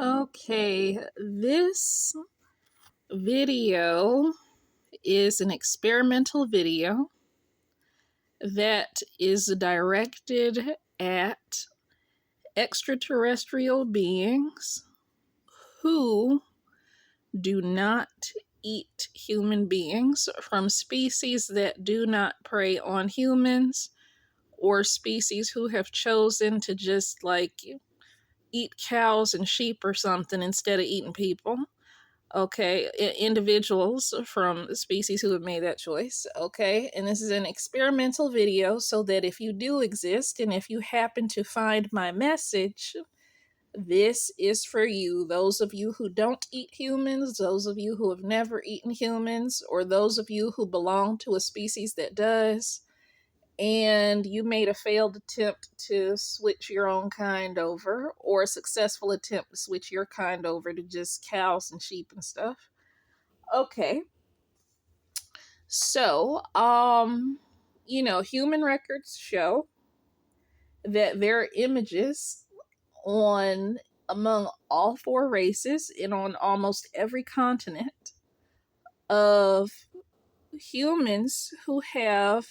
Okay, this video is an experimental video that is directed at extraterrestrial beings who do not eat human beings, from species that do not prey on humans or species who have chosen to just eat cows and sheep or something instead of eating people. Okay, individuals from species who have made that choice. Okay, and this is an experimental video so that if you do exist and if you happen to find my message, this is for you. Those of you who don't eat humans, those of you who have never eaten humans, or those of you who belong to a species that does, and you made a failed attempt to switch your own kind over, or a successful attempt to switch your kind over to just cows and sheep and stuff. Okay. So, human records show that there are images on among all four races and on almost every continent of humans who have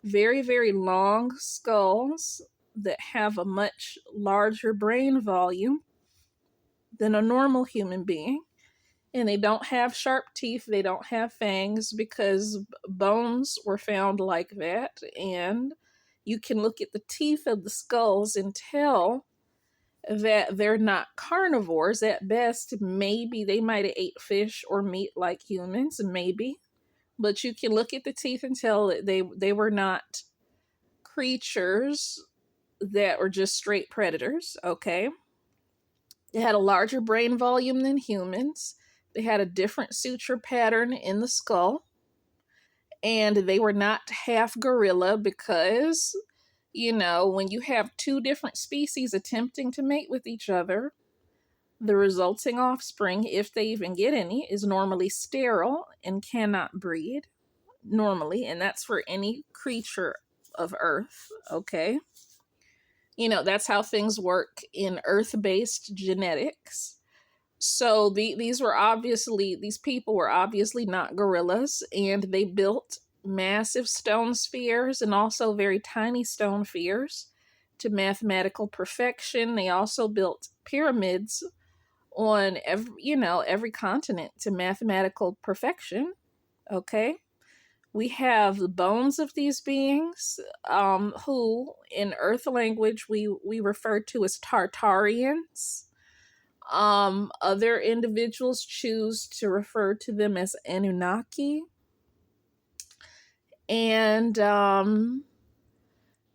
very, very long skulls that have a much larger brain volume than a normal human being. And they don't have sharp teeth, they don't have fangs because bones were found like that. And you can look at the teeth of the skulls and tell that they're not carnivores. At best, maybe they might have ate fish or meat like humans, maybe. But you can look at the teeth and tell that they were not creatures that were just straight predators, okay? They had a larger brain volume than humans. They had a different suture pattern in the skull. And they were not half gorilla because, when you have two different species attempting to mate with each other, the resulting offspring, if they even get any, is normally sterile and cannot breed normally. And that's for any creature of Earth, okay? That's how things work in Earth-based genetics. So these people were obviously not gorillas, and they built massive stone spheres and also very tiny stone spheres to mathematical perfection. They also built pyramids on every continent to mathematical perfection. Okay. We have the bones of these beings, who in Earth language we refer to as Tartarians. Other individuals choose to refer to them as Anunnaki. And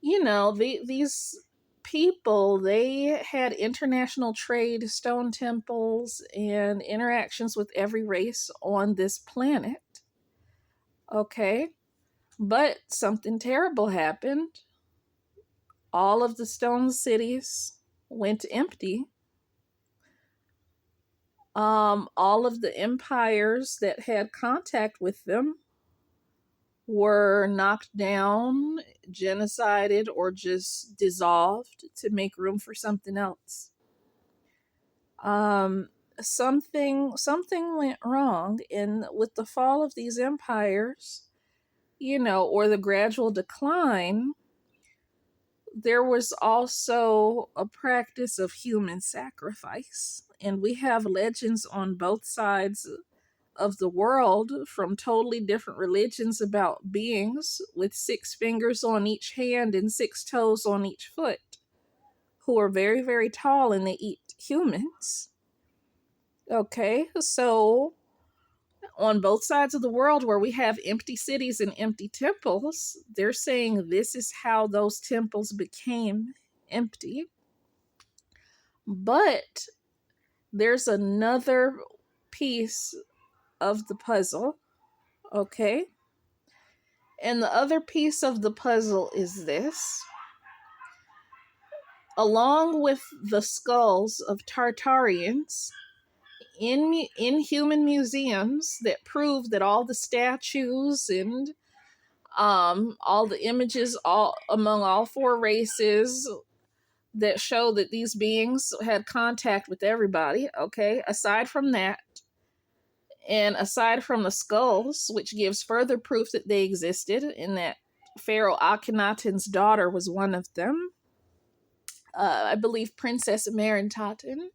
these people, they had international trade, stone temples, and interactions with every race on this planet. Okay. But something terrible happened. All of the stone cities went empty. All of the empires that had contact with them were knocked down, genocided, or just dissolved to make room for something else. Something went wrong, and with the fall of these empires, or the gradual decline, there was also a practice of human sacrifice. And we have legends on both sides of the world from totally different religions about beings with 6 fingers on each hand and 6 toes on each foot who are very, very tall and they eat humans. Okay, so on both sides of the world where we have empty cities and empty temples, they're saying this is how those temples became empty. But there's another piece of the puzzle, okay? And the other piece of the puzzle is this. Along with the skulls of Tartarians in human museums that prove that all the statues and all the images all among all four races that show that these beings had contact with everybody. Okay, aside from that, and aside from the skulls, which gives further proof that they existed, and that Pharaoh Akhenaten's daughter was one of them. I believe Princess Merentaten.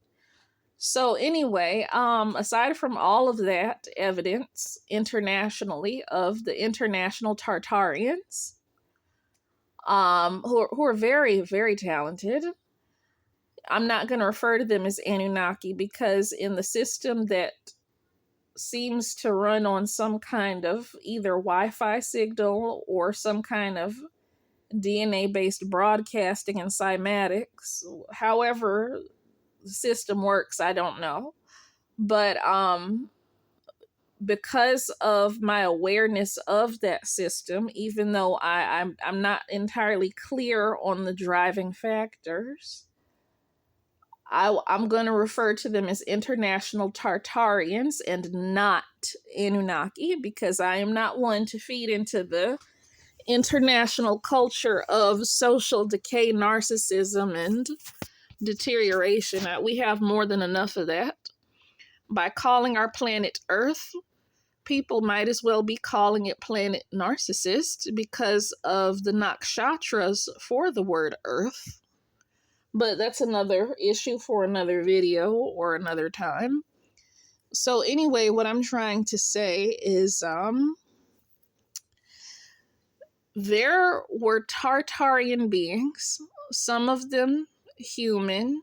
So anyway, aside from all of that evidence internationally of the international Tartarians, who are very, very talented. I'm not going to refer to them as Anunnaki because in the system that seems to run on some kind of either Wi-Fi signal or some kind of DNA-based broadcasting and cymatics, however the system works, I don't know. But because of my awareness of that system, even though I'm not entirely clear on the driving factors, I'm going to refer to them as international Tartarians and not Anunnaki, because I am not one to feed into the international culture of social decay, narcissism, and deterioration. We have more than enough of that. By calling our planet Earth, people might as well be calling it planet narcissist because of the nakshatras for the word Earth. But that's another issue for another video or another time. So anyway, what I'm trying to say is there were Tartarian beings, some of them human,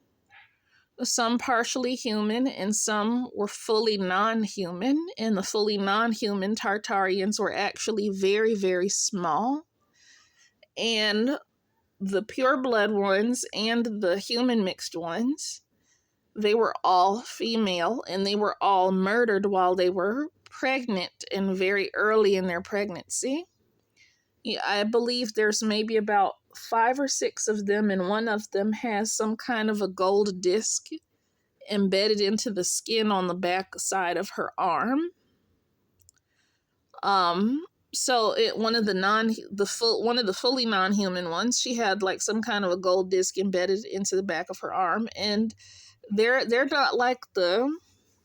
some partially human, and some were fully non-human. And the fully non-human Tartarians were actually very, very small. And the pureblood ones and the human mixed ones, they were all female, and they were all murdered while they were pregnant and very early in their pregnancy. I believe there's maybe about 5 or 6 of them, and one of them has some kind of a gold disc embedded into the skin on the back side of her arm. So one of the fully non-human ones, she had like some kind of a gold disc embedded into the back of her arm, and they're not like the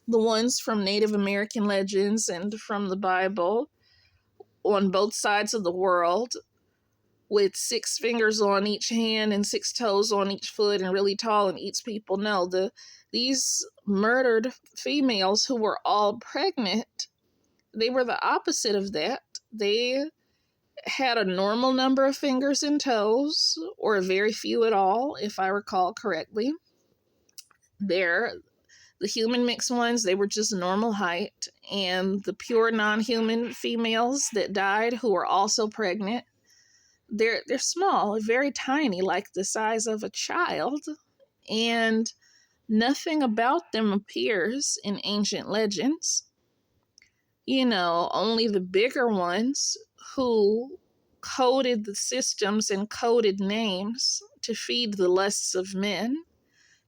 ones from Native American legends and from the Bible on both sides of the world, with 6 fingers on each hand and 6 toes on each foot and really tall and eats people. No, these murdered females who were all pregnant, they were the opposite of that. They had a normal number of fingers and toes, or very few at all, if I recall correctly. The human mixed ones, they were just normal height, and the pure non-human females that died who were also pregnant, they're small, very tiny, like the size of a child, and nothing about them appears in ancient legends. Only the bigger ones who coded the systems and coded names to feed the lusts of men,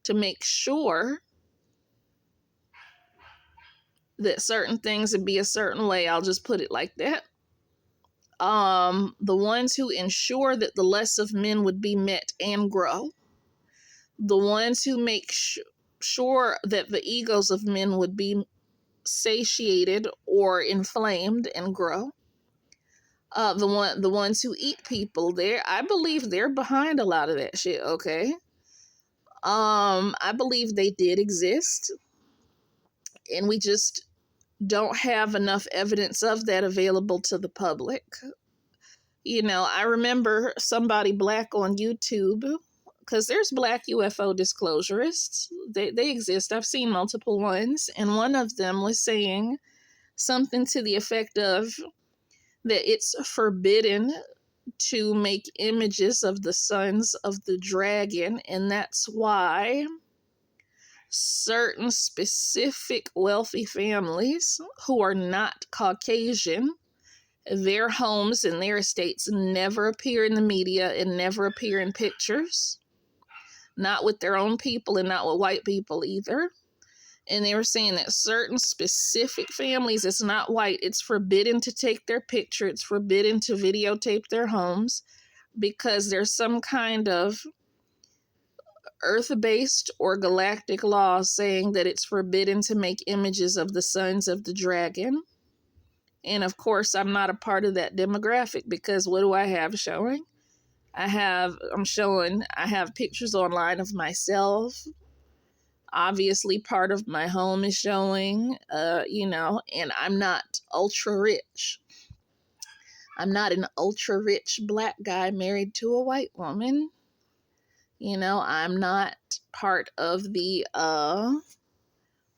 to make sure that certain things would be a certain way. I'll just put it like that. The ones who ensure that the lusts of men would be met and grow. The ones who make sure that the egos of men would be satiated or inflamed and grow. The ones who eat people, I believe they're behind a lot of that shit, okay? I believe they did exist, and we just don't have enough evidence of that available to the public. I remember somebody black on YouTube, because there's black UFO disclosurists. They exist. I've seen multiple ones, and one of them was saying something to the effect of that it's forbidden to make images of the sons of the dragon, and that's why certain specific wealthy families who are not Caucasian, their homes and their estates never appear in the media and never appear in pictures, not with their own people and not with white people either. And they were saying that certain specific families, it's not white, it's forbidden to take their picture, it's forbidden to videotape their homes, because there's some kind of earth-based or galactic laws saying that it's forbidden to make images of the sons of the dragon. And of course, I'm not a part of that demographic, because what do I have showing? I have pictures online of myself. Obviously, part of my home is showing, and I'm not ultra rich. I'm not an ultra rich black guy married to a white woman. I'm not part of the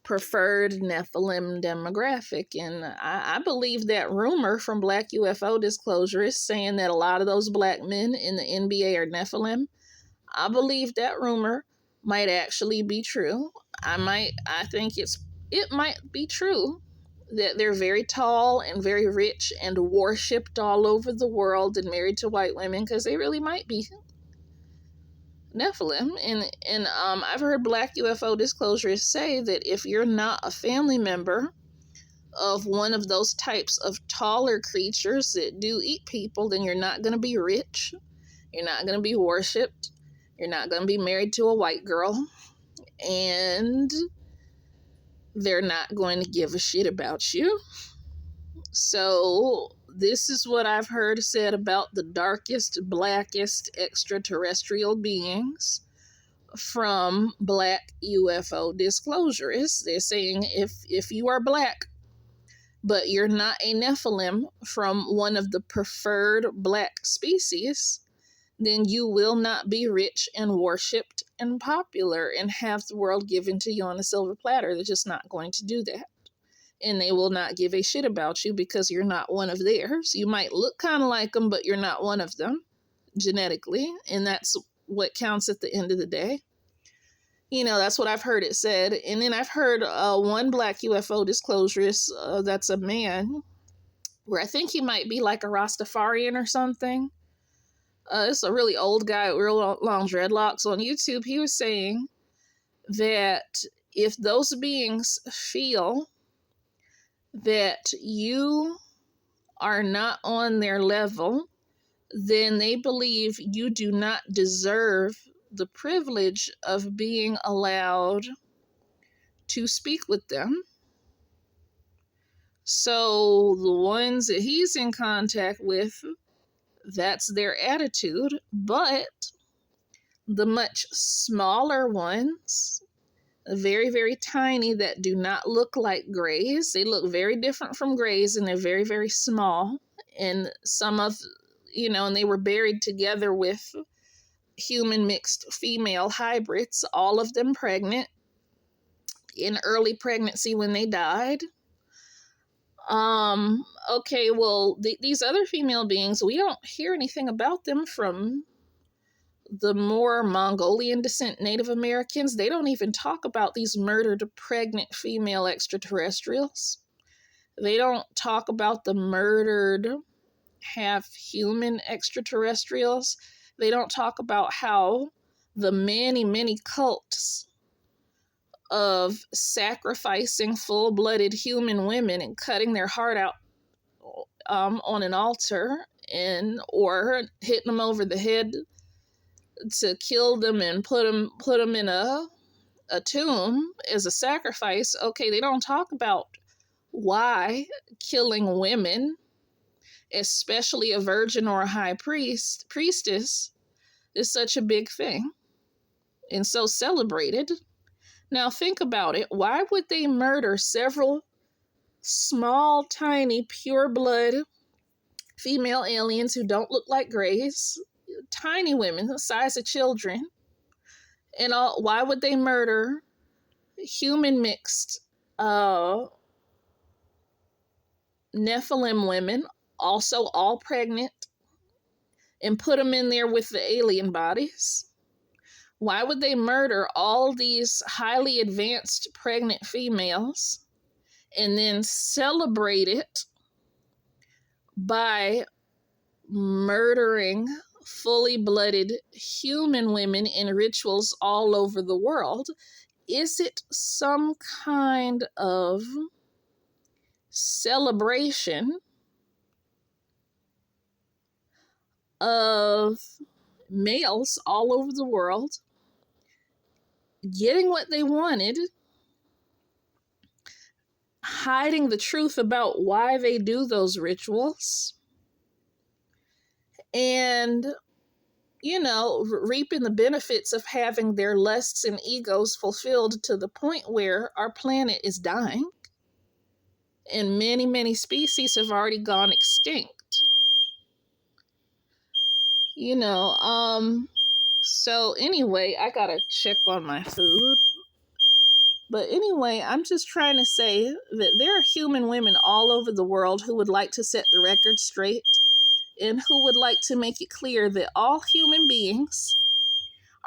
preferred Nephilim demographic. And I believe that rumor from Black UFO Disclosure is saying that a lot of those black men in the NBA are Nephilim. I believe that rumor might actually be true. I think it might be true that they're very tall and very rich and worshipped all over the world and married to white women, because they really might be Nephilim. And I've heard Black UFO Disclosures say that if you're not a family member of one of those types of taller creatures that do eat people, then you're not going to be rich. You're not going to be worshipped. You're not going to be married to a white girl. And they're not going to give a shit about you. So this is what I've heard said about the darkest, blackest extraterrestrial beings from Black UFO Disclosures. They're saying if you are black, but you're not a Nephilim from one of the preferred black species, then you will not be rich and worshipped and popular and have the world given to you on a silver platter. They're just not going to do that. And they will not give a shit about you because you're not one of theirs. You might look kind of like them, but you're not one of them genetically. And that's what counts at the end of the day. That's what I've heard it said. And then I've heard one Black UFO Disclosure, that's a man, where I think he might be like a Rastafarian or something. It's a really old guy with real long dreadlocks on YouTube. He was saying that if those beings feel that you are not on their level, then they believe you do not deserve the privilege of being allowed to speak with them. So the ones that he's in contact with, that's their attitude. But the much smaller ones, very, very tiny, that do not look like grays. They look very different from grays, and they're very, very small. And and they were buried together with human mixed female hybrids, all of them pregnant in early pregnancy when they died. Okay, well, these other female beings, we don't hear anything about them from the more Mongolian descent Native Americans. They don't even talk about these murdered pregnant female extraterrestrials. They don't talk about the murdered half-human extraterrestrials. They don't talk about how the many, many cults of sacrificing full-blooded human women and cutting their heart out on an altar, or hitting them over the head to kill them and put them in a tomb as a sacrifice. Okay, they don't talk about why killing women, especially a virgin or a high priestess, is such a big thing and so celebrated. Now think about it. Why would they murder several small, tiny, pure blood female aliens who don't look like grays, tiny women the size of children, and all? Why would they murder human mixed Nephilim women, also all pregnant, and put them in there with the alien bodies? Why would they murder all these highly advanced pregnant females and then celebrate it by murdering fully blooded human women in rituals all over the world? Is it some kind of celebration of males all over the world getting what they wanted, hiding the truth about why they do those rituals, and, reaping the benefits of having their lusts and egos fulfilled to the point where our planet is dying and many, many species have already gone extinct. You know, so anyway, I gotta check on my food. But anyway, I'm just trying to say that there are human women all over the world who would like to set the record straight and who would like to make it clear that all human beings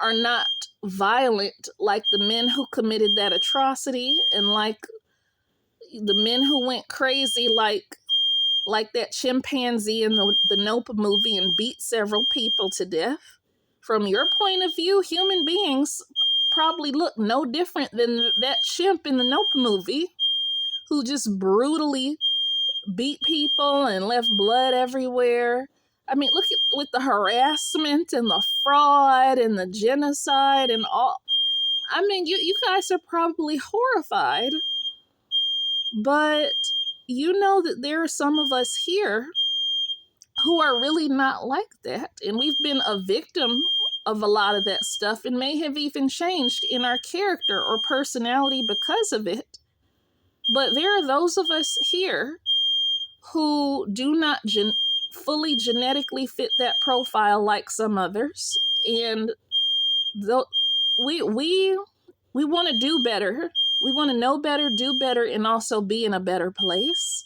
are not violent like the men who committed that atrocity, and like the men who went crazy like that chimpanzee in the Nope movie and beat several people to death. From your point of view, human beings probably look no different than that chimp in the Nope movie who just brutally beat people and left blood everywhere. I mean, look at with the harassment and the fraud and the genocide and all. I mean, you guys are probably horrified, but you know that there are some of us here who are really not like that. And we've been a victim of a lot of that stuff and may have even changed in our character or personality because of it. But there are those of us here who do not fully genetically fit that profile like some others. And we want to do better. We want to know better, do better, and also be in a better place.